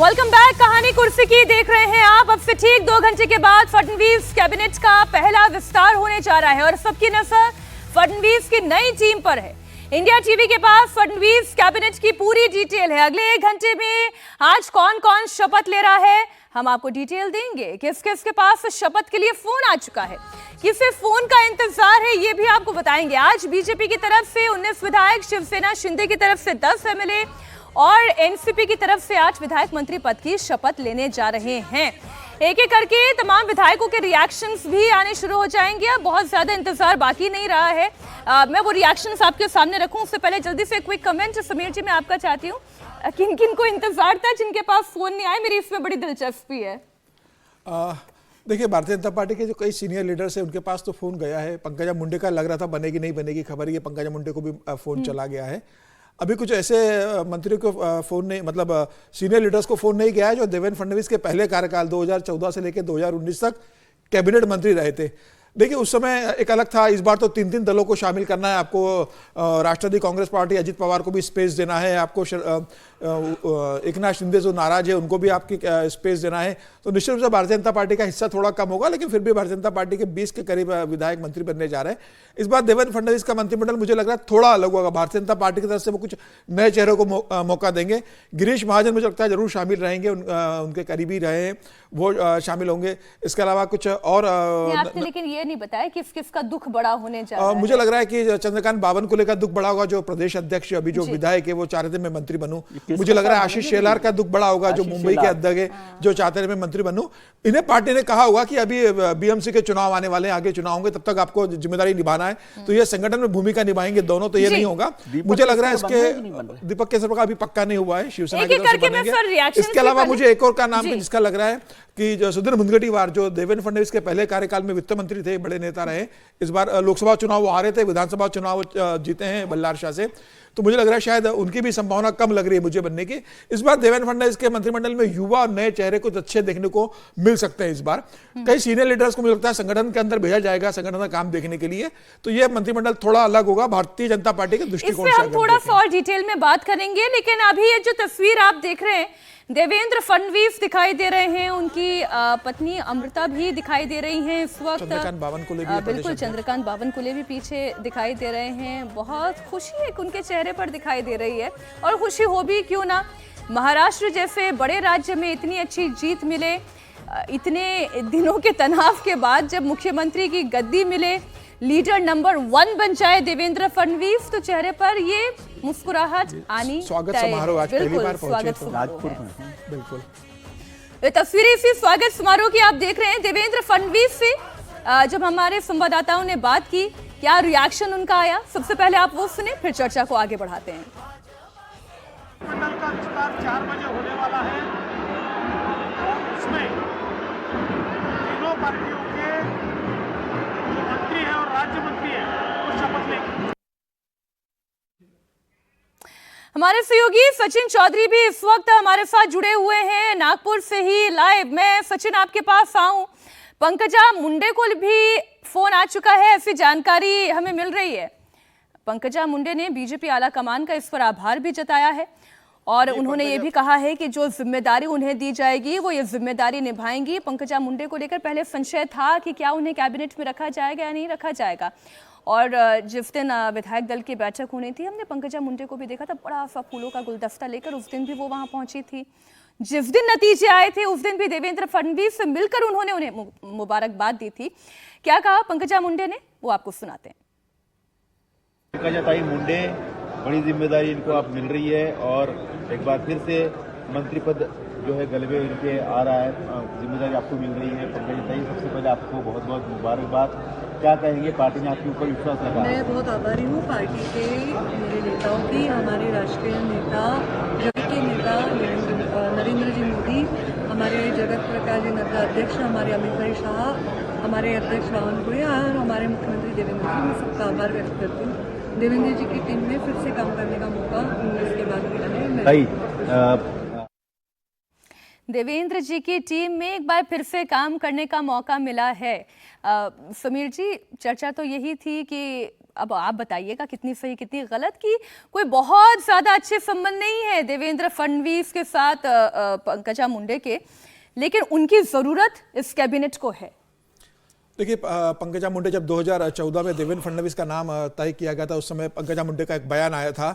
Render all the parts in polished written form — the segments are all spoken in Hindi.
Welcome back. कहानी कुर्सी की देख रहे हैं आप। अब से ठीक 2 घंटे के बाद फडणवीस कैबिनेट का पहला विस्तार होने जा रहा है और सबकी नजर फडणवीस की नई टीम पर है। इंडिया टीवी के पास फडणवीस कैबिनेट की पूरी डिटेल है। अगले 1 घंटे में आज कौन कौन शपथ ले रहा है हम आपको डिटेल देंगे। किस किस के पास शपथ के लिए फोन आ चुका है, किसे फोन का इंतजार है, ये भी आपको बताएंगे। आज बीजेपी की तरफ से 19 विधायक, शिवसेना शिंदे की तरफ से 10 एमएलए और एनसीपी की तरफ से 8 विधायक मंत्री पद की शपथ लेने जा रहे हैं। एक एक करके तमाम विधायकों के रिएक्शंस भी आने शुरू हो जाएंगे। अब बहुत ज्यादा इंतजार बाकी नहीं रहा है। मैं वो रिएक्शंस आपके सामने रखूं उससे पहले जल्दी से क्विक कमेंट समीर जी मैं आपका चाहती हूँ। किन किन को इंतजार था जिनके पास फोन नहीं आए? मेरी इसमें बड़ी दिलचस्पी है। देखिए, भारतीय जनता पार्टी के जो कई सीनियर लीडर्स हैं उनके पास तो फोन गया है। पंकजा मुंडे का लग रहा था बनेगी नहीं बनेगी, खबर है कि पंकजा मुंडे को भी फोन चला गया है। अभी कुछ ऐसे मंत्रियों को फोन नहीं, मतलब सीनियर लीडर्स को फोन नहीं गया है जो देवेंद्र फडणवीस के पहले कार्यकाल 2014 से लेकर 2019 तक कैबिनेट मंत्री रहे थे। देखिए, उस समय एक अलग था। इस बार तो 3 दलों को शामिल करना है आपको। राष्ट्रवादी कांग्रेस पार्टी अजित पवार को भी स्पेस देना है आपको। एकनाथ शिंदे जो नाराज है उनको भी आपकी स्पेस देना है। तो निश्चित रूप से भारतीय जनता पार्टी का हिस्सा थोड़ा कम होगा, लेकिन फिर भी भारतीय जनता पार्टी के 20 के करीब विधायक मंत्री बनने जा रहे हैं। इस बार देवेंद्र फडणवीस का मंत्रिमंडल मुझे लग रहा है थोड़ा अलग होगा। भारतीय जनता पार्टी की तरफ से वो कुछ नए चेहरों को मौका देंगे। गिरीश महाजन मुझे लगता है जरूर शामिल रहेंगे, उनके करीबी रहे हैं वो शामिल होंगे। इसके अलावा कुछ और आपने लेकिन ये नहीं बताया किस किस का दुख बड़ा होने जा रहा है। मुझे लग रहा है कि चंद्रकांत बावनकुले का दुख बड़ा होगा, जो प्रदेश अध्यक्ष अभी जो विधायक है वो चाह रहे थे मैं मंत्री बनूं। मुझे लग रहा है आशीष शेलार का दुख बड़ा होगा, जो मुंबई के अध्यक्ष है, जो चाहते थे मैं मंत्री बनूं। इन्हें पार्टी ने कहा होगा कि अभी बीएमसी के चुनाव आने वाले हैं, आगे चुनाव होंगे, तब तक आपको जिम्मेदारी निभाना है। तो ये संगठन में भूमिका निभाएंगे दोनों, तो ये नहीं होगा। मुझे लग रहा है इसके दीपक केसरकर का अभी पक्का नहीं हुआ है, शिवसेना की तरफ से बनेंगे। इसके अलावा मुझे एक और का नाम जिसका लग रहा है कि जो सुधीर मुनगंटीवार, जो देवेंद्र फडणवीस के पहले कार्यकाल में वित्त मंत्री थे, बड़े नेता रहे। इस बार लोकसभा चुनाव वो हारे थे, विधानसभा चुनाव जीते हैं बल्लार शाह से। तो मुझे लग रहा है शायद उनकी भी संभावना कम लग रही है मुझे बनने की। इस बार देवेंद्र फडणवीस के मंत्रिमंडल में युवा और नए चेहरे कुछ अच्छे देखने को मिल सकते हैं। इस बार कई सीनियर लीडर्स को मुझे लगता है संगठन के अंदर भेजा जाएगा संगठन का काम देखने के लिए। तो यह मंत्रिमंडल थोड़ा अलग होगा भारतीय जनता पार्टी के दृष्टिकोण से। हम थोड़ा सा और डिटेल में बात करेंगे, लेकिन अभी ये जो तस्वीर आप देख रहे हैं, देवेंद्र फडणवीस दिखाई दे रहे हैं, उनकी पत्नी अमृता भी दिखाई दे रही हैं इस वक्त। चंद्रकांत बावनकुले भी, बिल्कुल चंद्रकांत बावनकुले भी पीछे दिखाई दे रहे हैं। बहुत खुशी एक उनके चेहरे पर दिखाई दे रही है, और खुशी हो भी क्यों ना। महाराष्ट्र जैसे बड़े राज्य में इतनी अच्छी जीत मिले, इतने दिनों के तनाव के बाद जब मुख्यमंत्री की गद्दी मिले, लीडर नंबर 1 बन जाए देवेंद्र फडणवीस, तो चेहरे पर ये मुस्कुराहट आनी। स्वागत समारोह आज पहली बार पहुंचे नागपुर में। बिल्कुल, ये तस्वीरें इसी स्वागत समारोह की आप देख रहे हैं। देवेंद्र फडणवीस से जब हमारे संवाददाताओं ने बात की, क्या रिएक्शन उनका आया, सबसे पहले आप वो सुने, फिर चर्चा को आगे बढ़ाते हैं। मंडल का विस्तार 4 बजे होने वाला है और उसमें तीनों पार्टियों के जो मंत्री हैं और राज्य मंत्री हैं वो शपथ लेंगे। हमारे सहयोगी सचिन चौधरी भी इस वक्त हमारे साथ जुड़े हुए हैं नागपुर से ही लाइव। मैं सचिन आपके पास आऊं, पंकजा मुंडे को भी फोन आ चुका है, ऐसी जानकारी हमें मिल रही है। पंकजा मुंडे ने बीजेपी आला कमान का इस पर आभार भी जताया है, और उन्होंने ये भी कहा है कि जो जिम्मेदारी उन्हें दी जाएगी वो ये जिम्मेदारी निभाएंगी। पंकजा मुंडे को लेकर पहले संशय था कि क्या उन्हें कैबिनेट में रखा जाएगा या नहीं रखा जाएगा, और जिस दिन विधायक दल की बैठक होनी थी, हमने पंकजा मुंडे को भी देखा था बड़ा सा फूलों का गुलदस्ता लेकर, उस दिन भी वो वहां पहुंची थी। जिस दिन नतीजे आए थे उस दिन भी देवेंद्र फडणवीस से मिलकर उन्होंने उन्हें मुबारकबाद दी थी। क्या कहा पंकजा मुंडे ने, वो आपको सुनाते हैं। पंकजा मुंडे, बड़ी जिम्मेदारी इनको आप मिल रही है, और एक बार फिर से मंत्री पद जो है गलबे इनके आ रहा है, जिम्मेदारी आपको मिल रही है। पंकजा ताई, सबसे पहले आपको बहुत बहुत मुबारकबाद। क्या कहेंगे, पार्टी ने आपके ऊपर विश्वास रखा? मैं बहुत आभारी हूँ पार्टी के, मेरे नेताओं की, हमारे राष्ट्रीय नेता, जगत के नेता नरेंद्र जी मोदी, हमारे जगत प्रकाश जी नड्डा अध्यक्ष, हमारे अमित भाई शाह, हमारे अध्यक्ष बावनकुले और हमारे मुख्यमंत्री देवेंद्र जी, मैं सबका आभार व्यक्त करती हूँ। देवेंद्र जी की टीम में फिर से काम करने का मौका 19 के बाद मिला है। देवेंद्र जी की टीम में एक बार फिर से काम करने का मौका मिला है। समीर जी, चर्चा तो यही थी कि अब आप बताइएगा कितनी सही कितनी गलत, कि कोई बहुत ज्यादा अच्छे संबंध नहीं है देवेंद्र फडणवीस के साथ पंकजा मुंडे के, लेकिन उनकी जरूरत इस कैबिनेट को है। देखिए, पंकजा मुंडे जब 2014 में देवेंद्र फडणवीस का नाम तय किया गया था, उस समय पंकजा मुंडे का एक बयान आया था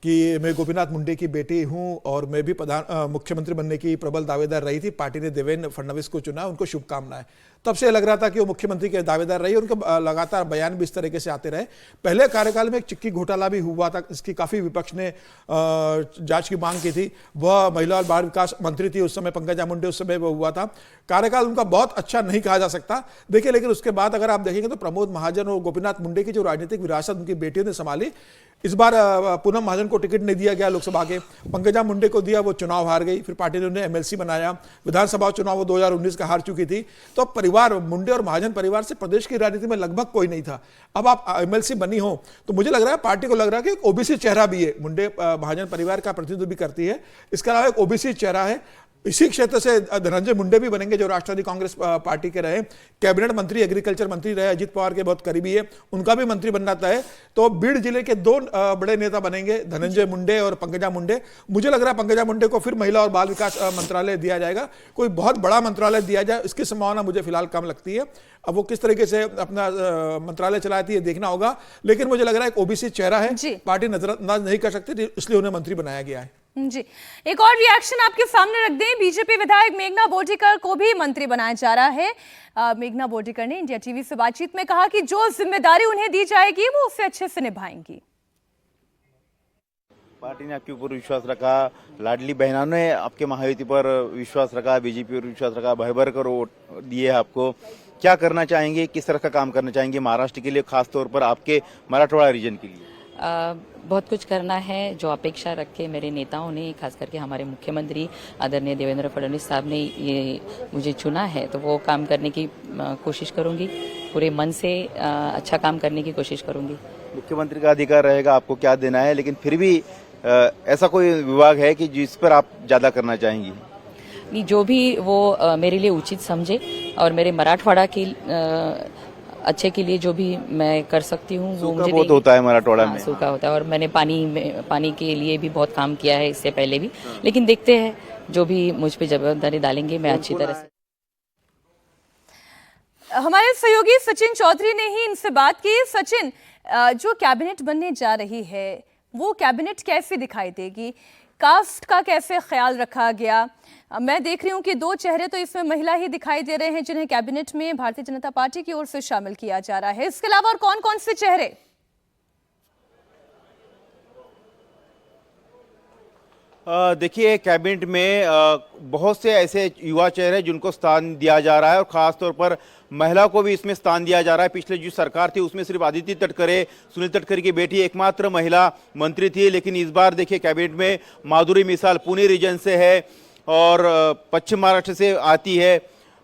कि मैं गोपीनाथ मुंडे की बेटी हूं और मैं भी मुख्यमंत्री बनने की प्रबल दावेदार रही थी। पार्टी ने देवेंद्र फडणवीस को चुना, उनको शुभकामनाएं। तब से लग रहा था कि वो मुख्यमंत्री के दावेदार रही, उनके लगातार बयान भी इस तरीके से आते रहे। पहले कार्यकाल में एक चिक्की घोटाला भी हुआ था, इसकी काफी विपक्ष ने जांच की मांग की थी। वह महिला और बाल विकास मंत्री थी उस समय, पंकजा मुंडे, उस समय वो हुआ था। कार्यकाल उनका बहुत अच्छा नहीं कहा जा सकता, देखिए, लेकिन उसके बाद अगर आप देखेंगे तो प्रमोद महाजन और गोपीनाथ मुंडे की जो राजनीतिक विरासत उनकी बेटियों ने संभाली। इस बार पूनम महाजन को टिकट नहीं दिया गया लोकसभा के, पंकजा मुंडे को दिया, वो चुनाव हार गई। फिर पार्टी ने उन्हें एमएलसी बनाया। विधानसभा चुनाव वो 2019 का हार चुकी थी। तो परिवार, मुंडे और महाजन परिवार से प्रदेश की राजनीति में लगभग कोई नहीं था। अब आप एमएलसी बनी हो तो मुझे लग रहा है, पार्टी को लग रहा है कि ओबीसी चेहरा भी है, मुंडे महाजन परिवार का प्रतिनिधित्व भी करती है, इसके अलावा एक ओबीसी चेहरा है। इसी क्षेत्र से धनंजय मुंडे भी बनेंगे, जो राष्ट्रवादी कांग्रेस पार्टी के रहे, कैबिनेट मंत्री, एग्रीकल्चर मंत्री रहे, अजित पवार के बहुत करीबी है, उनका भी मंत्री बनना तय है। तो बीड़ जिले के दो बड़े नेता बनेंगे, धनंजय मुंडे और पंकजा मुंडे। मुझे लग रहा है पंकजा मुंडे को फिर महिला और बाल विकास मंत्रालय दिया जाएगा, कोई बहुत बड़ा मंत्रालय दिया जाए, इसकी संभावना मुझे फिलहाल कम लगती है। अब वो किस तरीके से अपना मंत्रालय चलाती है देखना होगा, लेकिन मुझे लग रहा है एक ओबीसी चेहरा है, पार्टी नजरअंदाज नहीं कर सकती, इसलिए उन्हें मंत्री बनाया गया है। जी, एक और रिएक्शन आपके सामने रख दें, बीजेपी विधायक मेघना बोर्डीकर को भी मंत्री बनाया जा रहा है। मेघना बोर्डीकर ने इंडिया टीवी से बातचीत में कहा कि जो जिम्मेदारी उन्हें दी जाएगी वो उसे अच्छे से निभाएंगी। पार्टी ने आपके ऊपर विश्वास रखा, लाडली बहनों ने आपके महायुति पर विश्वास रखा, बीजेपी पर विश्वास रखा, भर भर कर वोट दिए आपको। क्या करना चाहेंगे, किस तरह का काम करना चाहेंगे महाराष्ट्र के लिए, खासतौर पर आपके मराठवाड़ा रीजन के लिए? बहुत कुछ करना है। जो अपेक्षा रखे मेरे नेताओं ने, खास करके हमारे मुख्यमंत्री आदरणीय देवेंद्र फडणवीस साहब ने ये मुझे चुना है, तो वो काम करने की कोशिश करूंगी, पूरे मन से अच्छा काम करने की कोशिश करूंगी। मुख्यमंत्री का अधिकार रहेगा आपको क्या देना है, लेकिन फिर भी ऐसा कोई विभाग है कि जिस पर आप ज्यादा करना चाहेंगी? जो भी वो मेरे लिए उचित समझे और मेरे मराठवाड़ा की अच्छे के लिए जो भी मैं कर सकती हूँ वो मुझे बहुत होता है मराठवाड़ा में, सूखा होता है, और मैंने पानी के लिए भी बहुत काम किया है इससे पहले भी, लेकिन देखते हैं जो भी मुझ पे जवाबदारी डालेंगे मैं अच्छी तरह से। हमारे सहयोगी सचिन चौधरी ने ही इनसे बात की। सचिन, जो कैबिनेट बनने जा रही है वो कैबिनेट कैसी दिखाई देगी, कास्ट का कैसे ख्याल रखा गया? मैं देख रही हूं कि दो चेहरे तो इसमें महिला ही दिखाई दे रहे हैं जिन्हें कैबिनेट में भारतीय जनता पार्टी की ओर से शामिल किया जा रहा है। इसके अलावा और कौन कौन से चेहरे? देखिए, कैबिनेट में बहुत से ऐसे युवा चेहरे जिनको स्थान दिया जा रहा है, और खासतौर पर महिलाओं को भी इसमें स्थान दिया जा रहा है। पिछले जो सरकार थी उसमें सिर्फ आदित्य तटकरे, सुनील तटकरे की बेटी एकमात्र महिला मंत्री थी, लेकिन इस बार देखिए कैबिनेट में माधुरी मिसाल पुणे रीजन से है और पश्चिम महाराष्ट्र से आती है,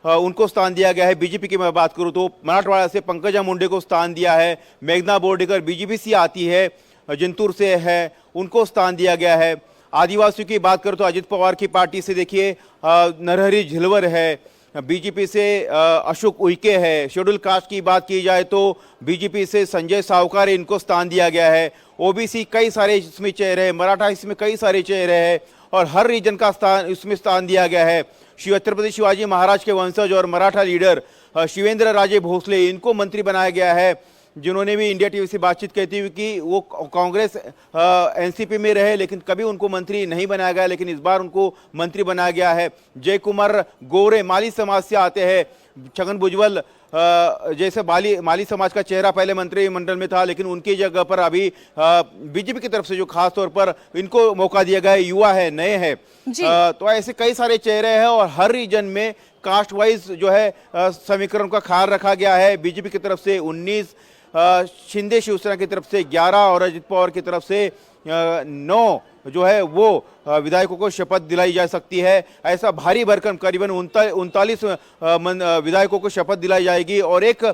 उनको स्थान दिया गया है। बीजेपी की मैं बात करूं तो मराठवाड़ा से पंकजा मुंडे को स्थान दिया है। मेघना बोर्डीकर बीजेपी से आती है, जिंतूर से है, उनको स्थान दिया गया है। आदिवासियों की बात करो तो अजित पवार की पार्टी से देखिए नरहरी झिलवर है, बीजेपी से अशोक उइके है। शेड्यूल कास्ट की बात की जाए तो बीजेपी से संजय सावकार, इनको स्थान दिया गया है। ओबीसी कई सारे इसमें चेहरे हैं, मराठा इसमें कई सारे चेहरे हैं, और हर रीजन का स्थान इसमें स्थान दिया गया है। छत्रपति शिवाजी महाराज के वंशज और मराठा लीडर शिवेंद्र राजे भोसले, इनको मंत्री बनाया गया है, जिन्होंने भी इंडिया टीवी से बातचीत कहती हुई कि वो कांग्रेस एनसीपी में रहे लेकिन कभी उनको मंत्री नहीं बनाया गया, लेकिन इस बार उनको मंत्री बनाया गया है। जय कुमार गोरे माली समाज से आते हैं। छगन भुजबल जैसे माली समाज का चेहरा पहले मंत्रिमंडल में था, लेकिन उनकी जगह पर अभी बीजेपी की तरफ से जो खास तौर पर इनको मौका दिया गया है, युवा है, नए हैं। तो ऐसे कई सारे चेहरे हैं, और हर रीजन में कास्ट वाइज जो है समीकरण का ख्याल रखा गया है। बीजेपी की तरफ से 19, शिंदे शिवसेना की तरफ से 11 और अजित पवार की तरफ से 9 जो है वो विधायकों को शपथ दिलाई जा सकती है। ऐसा भारी भरकम करीबन 39 विधायकों को शपथ दिलाई जाएगी और एक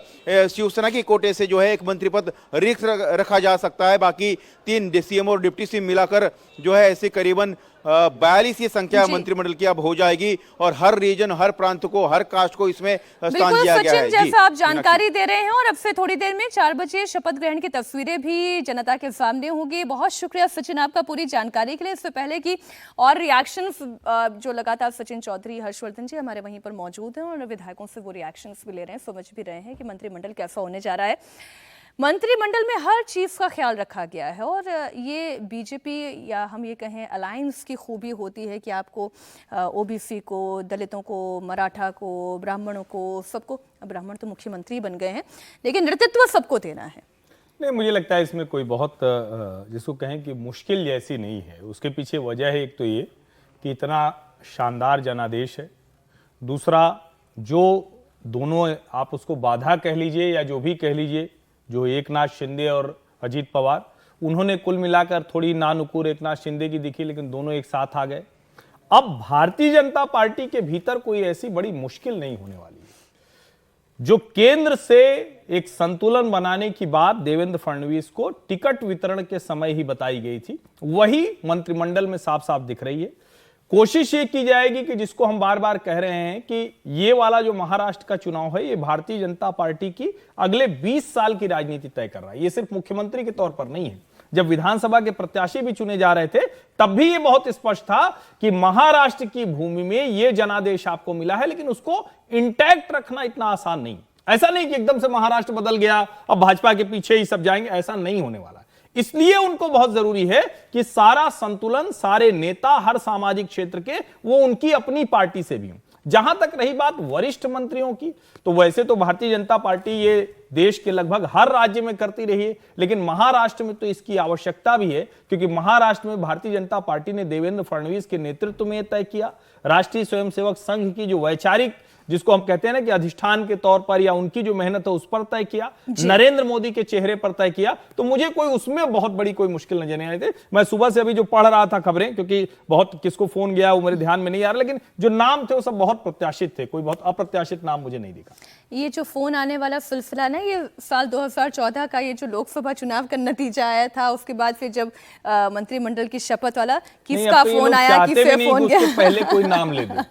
शिवसेना की कोटे से जो है एक मंत्री पद रिक्त रखा जा सकता है। बाकी 3 सीएम और डिप्टी सीएम मिलाकर जो है ऐसे करीबन 42 की संख्या मंत्रिमंडल की अब हो जाएगी और हर रीजन, हर प्रांत को, हर कास्ट को इसमें स्थान दिया गया है। जैसा आप जानकारी दे रहे हैं और अब से थोड़ी देर में 4 बजे शपथ ग्रहण की तस्वीरें भी जनता के सामने होंगी। बहुत शुक्रिया सचिन आपका पूरी जानकारी के लिए। इससे पहले कि और रिएक्शंस जो लगातार सचिन चौधरी, हर्षवर्धन जी हमारे वहीं पर मौजूद हैं और विधायकों से वो रिएक्शंस भी ले रहे हैं, समझ भी रहे हैं कि मंत्रिमंडल कैसा होने जा रहा है। मंत्रिमंडल में हर चीज का ख्याल रखा गया है और ये बीजेपी या हम ये कहें अलायंस की खूबी होती है कि आपको ओबीसी को, दलितों को, मराठा को, ब्राह्मणों को, सबको, ब्राह्मण तो मुख्यमंत्री बन गए हैं, लेकिन नेतृत्व सबको देना है। नहीं, मुझे लगता है इसमें कोई बहुत जिसको कहें कि मुश्किल जैसी नहीं है। उसके पीछे वजह है एक तो ये कि इतना शानदार जनादेश है, दूसरा जो दोनों आप उसको बाधा कह लीजिए या जो भी कह लीजिए, जो एकनाथ शिंदे और अजीत पवार, उन्होंने कुल मिलाकर थोड़ी नानुकुर एकनाथ शिंदे की दिखी, लेकिन दोनों एक साथ आ गए। अब भारतीय जनता पार्टी के भीतर कोई ऐसी बड़ी मुश्किल नहीं होने वाली है। जो केंद्र से एक संतुलन बनाने की बात देवेंद्र फडणवीस को टिकट वितरण के समय ही बताई गई थी, वही मंत्रिमंडल में साफ साफ दिख रही है। कोशिश ये की जाएगी कि जिसको हम बार बार कह रहे हैं कि ये वाला जो महाराष्ट्र का चुनाव है, ये भारतीय जनता पार्टी की अगले 20 साल की राजनीति तय कर रहा है। ये सिर्फ मुख्यमंत्री के तौर पर नहीं है। जब विधानसभा के प्रत्याशी भी चुने जा रहे थे तब भी ये बहुत स्पष्ट था कि महाराष्ट्र की भूमि में ये जनादेश आपको मिला है, लेकिन उसको इंटैक्ट रखना इतना आसान नहीं। ऐसा नहीं कि एकदम से महाराष्ट्र बदल गया, अब भाजपा के पीछे ही सब जाएंगे, ऐसा नहीं होने वाला। इसलिए उनको बहुत जरूरी है कि सारा संतुलन, सारे नेता हर सामाजिक क्षेत्र के वो उनकी अपनी पार्टी से भी हों। जहां तक रही बात वरिष्ठ मंत्रियों की, तो वैसे तो भारतीय जनता पार्टी ये देश के लगभग हर राज्य में करती रही है, लेकिन महाराष्ट्र में तो इसकी आवश्यकता भी है, क्योंकि महाराष्ट्र में भारतीय जनता पार्टी ने देवेंद्र फडणवीस के नेतृत्व में तय किया। राष्ट्रीय स्वयंसेवक संघ की जो वैचारिक, जिसको हम कहते हैं ना कि अधिष्ठान के तौर पर या उनकी जो मेहनत है उस पर तय किया, नरेंद्र मोदी के चेहरे पर तय किया, तो मुझे कोई उसमें बहुत बड़ी कोई मुश्किल नजर नहीं आई थी। मैं सुबह से अभी जो पढ़ रहा था खबरें, क्योंकि बहुत किसको फोन गया वो मेरे ध्यान में नहीं आ रहा, लेकिन जो नाम थे वो सब बहुत प्रत्याशित थे, कोई बहुत अप्रत्याशित नाम मुझे नहीं दिखा। ये जो फोन आने वाला सिलसिला ना, ये साल 2014 का ये जो लोकसभा चुनाव का नतीजा आया था, उसके बाद फिर जब मंत्रिमंडल की शपथ वाला किसका फोन आया, किससे फोन गया, पहले कोई नाम ले दो।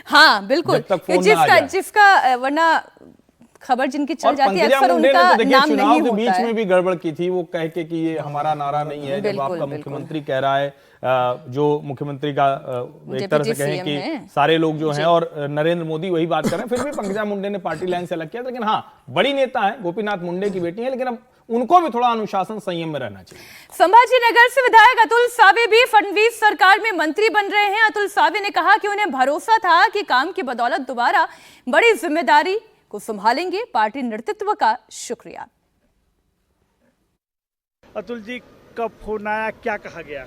हाँ बिल्कुल, जिसका वरना खबर जिनकी चल जाती है अक्सर उनका नाम नहीं होता है। बीच में भी गड़बड़ की थी, वो कह के कि ये हमारा नारा नहीं है, जब आपका मुख्यमंत्री कह रहा है, जो मुख्यमंत्री का एक तरह से कहें कि सारे लोग जो हैं और नरेंद्र मोदी वही बात कर रहे हैं। फिर भी पंकजा मुंडे ने पार्टी लाइन से अलग किया, लेकिन हाँ बड़ी नेता है, गोपीनाथ मुंडे की बेटी है, लेकिन अब उनको भी थोड़ा अनुशासन संयम में रहना चाहिए। संभाजीनगर से विधायक अतुल सावे भी फडणवीस सरकार में मंत्री बन रहे हैं। अतुल सावे ने कहा कि उन्हें भरोसा था कि काम की बदौलत दोबारा बड़ी जिम्मेदारी को संभालेंगे। पार्टी नेतृत्व का शुक्रिया। अतुल जी, कब फोन आया, क्या कहा गया?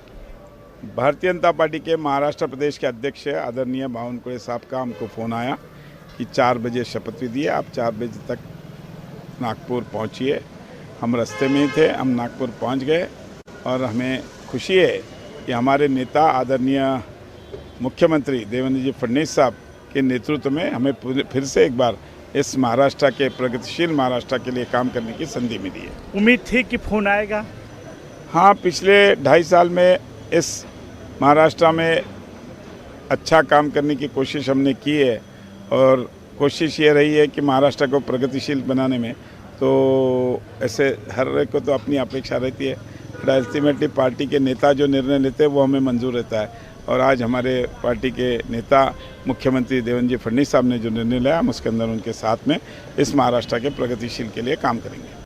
भारतीय जनता पार्टी के महाराष्ट्र प्रदेश के अध्यक्ष आदरणीय बावनकुळे साहब का हमको फ़ोन आया कि 4 बजे शपथ विधि है, आप 4 बजे तक नागपुर पहुंचिए। हम रास्ते में ही थे, हम नागपुर पहुंच गए और हमें खुशी है कि हमारे नेता आदरणीय मुख्यमंत्री देवेंद्र जी फडणवीस साहब के नेतृत्व में हमें फिर से एक बार इस महाराष्ट्र के, प्रगतिशील महाराष्ट्र के लिए काम करने की संधि मिली है। उम्मीद थी कि फोन आएगा? हाँ, पिछले 2.5 साल में इस महाराष्ट्र में अच्छा काम करने की कोशिश हमने की है और कोशिश ये रही है कि महाराष्ट्र को प्रगतिशील बनाने में, तो ऐसे हर एक को तो अपनी अपेक्षा रहती है, बट अल्टीमेटली पार्टी के नेता जो निर्णय लेते हैं वो हमें मंजूर रहता है। और आज हमारे पार्टी के नेता मुख्यमंत्री देवेंद्र जी फडणवीस साहब ने जो निर्णय लिया, हम उसके अंदर उनके साथ में इस महाराष्ट्र के प्रगतिशील के लिए काम करेंगे।